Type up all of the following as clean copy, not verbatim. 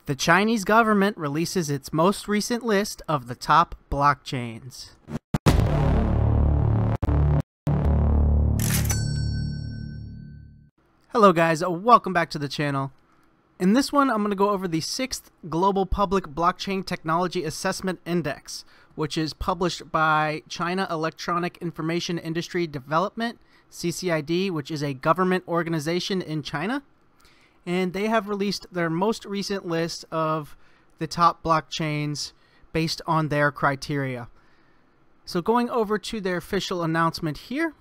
The Chinese government releases its most recent list of the top blockchains. Hello guys, welcome back to the channel. In this one, I'm going to go over the 6th Global Public Blockchain Technology Assessment Index, which is published by China Electronic Information Industry Development, CCID, which is a government organization in China. And they have released their most recent list of the top blockchains based on their criteria. So going over to their official announcement here,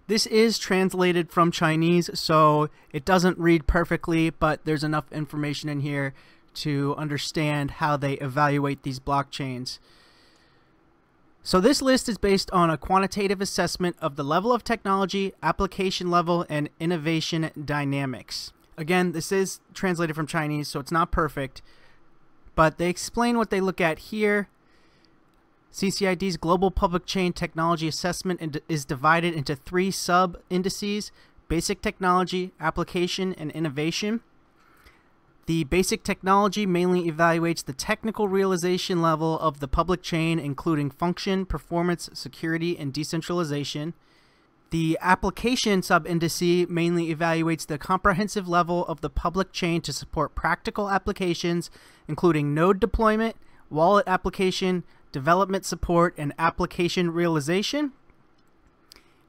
this is translated from Chinese, so it doesn't read perfectly, but there's enough information in here to understand how they evaluate these blockchains. So this list is based on a quantitative assessment of the level of technology, application level, and innovation dynamics. Again, this is translated from Chinese, so it's not perfect, but they explain what they look at here. CCID's Global Public Chain Technology Assessment is divided into 3 sub-indices: basic technology, application, and innovation. The basic technology mainly evaluates the technical realization level of the public chain, including function, performance, security, and decentralization. The application sub-indice mainly evaluates the comprehensive level of the public chain to support practical applications, including node deployment, wallet application, development support, and application realization.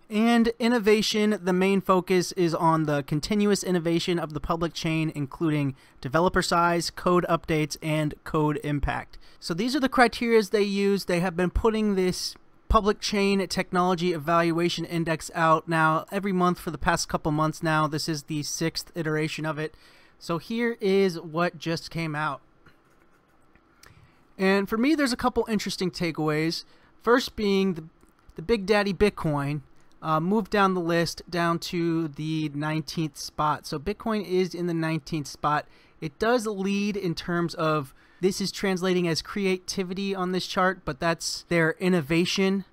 And innovation, the main focus is on the continuous innovation of the public chain, including developer size, code updates, and code impact. So these are the criteria they use. They have been putting this Public Chain Technology Evaluation Index out now every month for the past couple months now. This is the 6th iteration of it. So here is what just came out. And for me, there's a couple interesting takeaways. First being the Big Daddy Bitcoin moved down the list down to the 19th spot. So Bitcoin is in the 19th spot. It does lead in terms of, this is translating as creativity on this chart, but that's their innovation.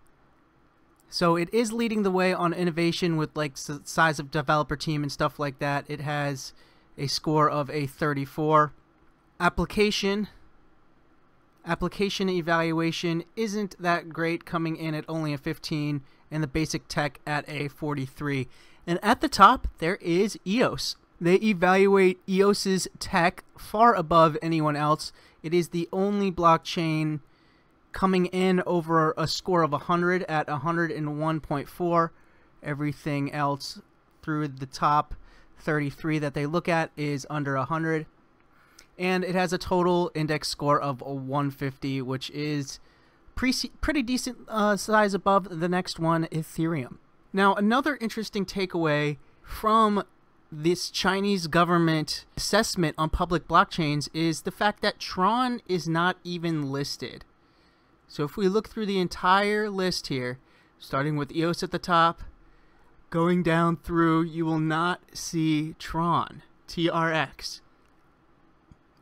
So it is leading the way on innovation with like size of developer team and stuff like that. It has a score of a 34. Application evaluation isn't that great, coming in at only a 15, and the basic tech at a 43. And at the top, there is EOS. They evaluate EOS's tech far above anyone else. It is the only blockchain coming in over a score of 100 at 101.4. Everything else through the top 33 that they look at is under 100. And it has a total index score of 150, which is pretty decent size above the next one, Ethereum. Now, another interesting takeaway from this Chinese government assessment on public blockchains is the fact that Tron is not even listed. So if we look through the entire list here, starting with EOS at the top, going down through, you will not see Tron, TRX.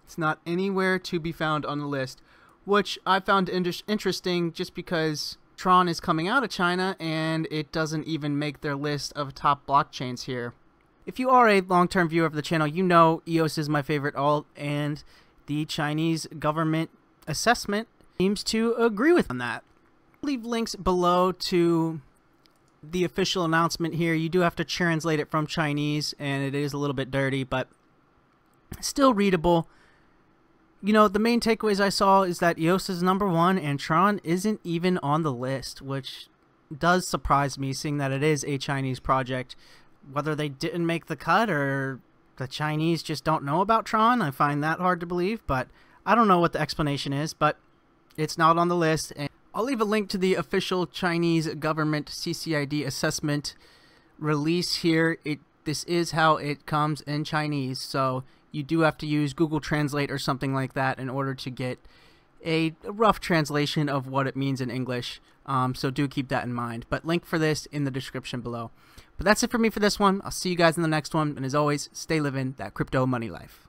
It's not anywhere to be found on the list, which I found interesting just because Tron is coming out of China and it doesn't even make their list of top blockchains here. If you are a long-term viewer of the channel, you know EOS is my favorite alt, and the Chinese government assessment seems to agree with on that. I'll leave links below to the official announcement here. You do have to translate it from Chinese, and it is a little bit dirty, but still readable. You know, the main takeaways I saw is that EOS is #1 and Tron isn't even on the list, which does surprise me, seeing that it is a Chinese project. Whether they didn't make the cut or the Chinese just don't know about Tron, I find that hard to believe, but I don't know what the explanation is, but it's not on the list. And I'll leave a link to the official Chinese government CCID assessment release here. This is how it comes in Chinese, so you do have to use Google Translate or something like that in order to get a rough translation of what it means in English. So do keep that in mind. But link for this in the description below. But that's it for me for this one. I'll see you guys in the next one. And as always, stay living that crypto money life.